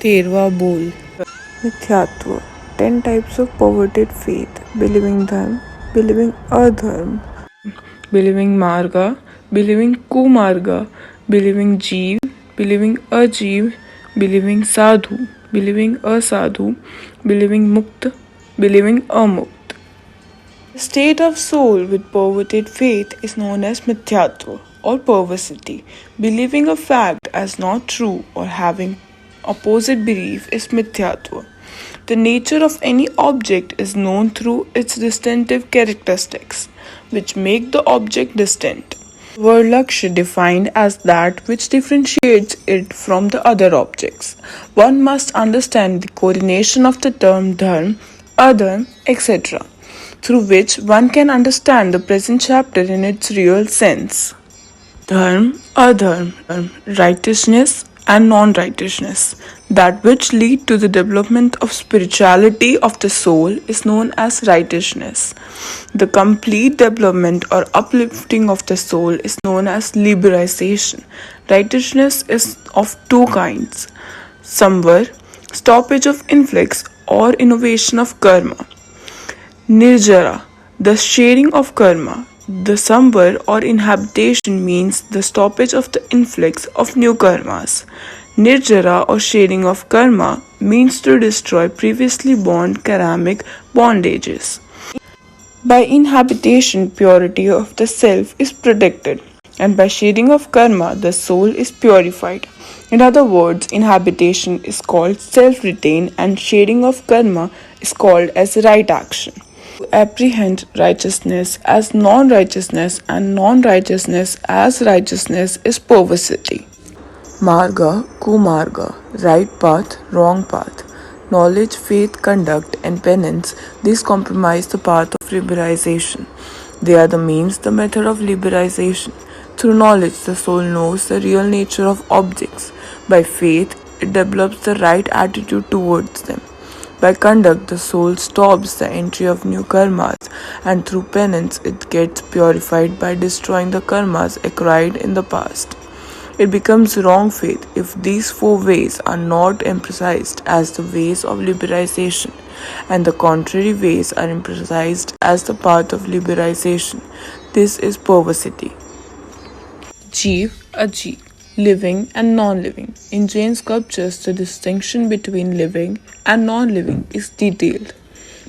तेरवा बोल। Mithyatva, 10 types of perverted faith: believing dharma, believing adharma, Believing marga, believing kumarga, believing jeev, believing ajeev, believing sadhu, believing asadhu, believing mukt, believing amukt. The state of soul with perverted faith is known as mithyatva or perversity. Believing a fact as not true or having opposite belief is mithyatva. The nature of any object is known through its distinctive characteristics, which make the object distinct. Word Lakshya defined as that which differentiates it from the other objects. One must understand the coordination of the term dharma, adharma, etc., through which one can understand the present chapter in its real sense. Dharma, adharma, righteousness and non-righteousness. That which lead to the development of spirituality of the soul is known as righteousness. The complete development or uplifting of the soul is known as liberalization. Righteousness is of two kinds: samvar, stoppage of influx or innovation of karma; nirjara, the sharing of karma. The samvar or inhabitation means the stoppage of the influx of new karmas. Nirjara or sharing of karma means to destroy previously born karmic bondages. By inhabitation, purity of the self is protected, and by shedding of karma, the soul is purified. In other words, inhabitation is called self-retain and shedding of karma is called as right action. To apprehend righteousness as non-righteousness and non-righteousness as righteousness is perversity. Marga, kumarga, right path, wrong path. Knowledge, faith, conduct, and penance, these comprise the path of liberalization. They are the means, the method of liberalization. Through knowledge, the soul knows the real nature of objects. By faith, it develops the right attitude towards them. By conduct, the soul stops the entry of new karmas, and through penance, it gets purified by destroying the karmas acquired in the past. It becomes wrong faith if these four ways are not emphasized as the ways of liberalization, and the contrary ways are emphasized as the path of liberalization. This is perversity. Jeev, ajeev, living and non-living. In Jain sculptures, the distinction between living and non-living is detailed,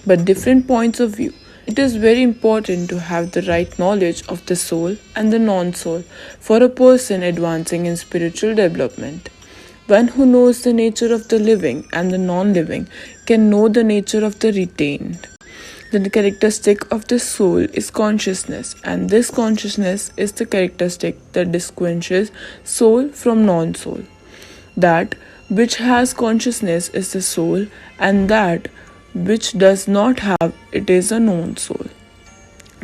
but different points of view. It is very important to have the right knowledge of the soul and the non-soul for a person advancing in spiritual development. One who knows the nature of the living and the non-living can know the nature of the retained. The characteristic of the soul is consciousness, and this consciousness is the characteristic that distinguishes soul from non-soul. That which has consciousness is the soul, and that which does not have it is a non-soul.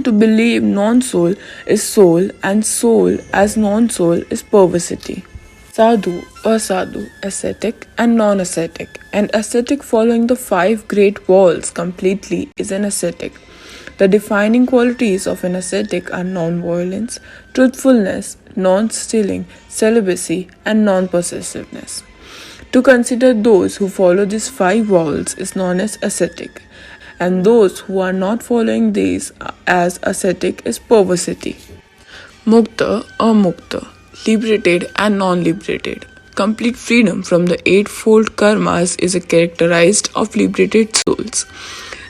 To believe non-soul is soul, and soul as non-soul is perversity. Sadhu, asadhu, ascetic and non-ascetic. An ascetic following the 5 great walls completely is an ascetic. The defining qualities of an ascetic are non-violence, truthfulness, non-stealing, celibacy, and non-possessiveness. To consider those who follow these 5 walls is known as ascetic, and those who are not following these as ascetic is perversity. Mukta, amukta, liberated and non-liberated. Complete freedom from the 8-fold karmas is a characteristic of liberated souls.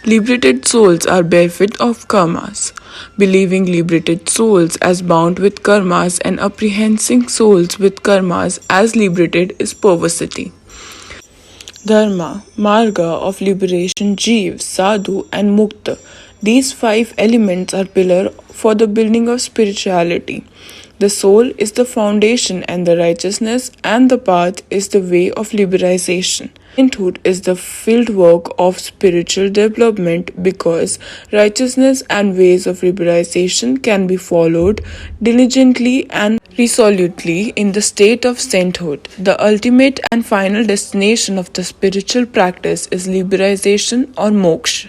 Liberated souls are bereft of karmas. Believing liberated souls as bound with karmas and apprehending souls with karmas as liberated is perversity. Dharma, marga of liberation, jeev, sadhu and mukta. These 5 elements are pillar for the building of spirituality. The soul is the foundation and the righteousness and the path is the way of liberalization. Sainthood is the field work of spiritual development because righteousness and ways of liberalization can be followed diligently and resolutely in the state of sainthood. The ultimate and final destination of the spiritual practice is liberalization or moksha.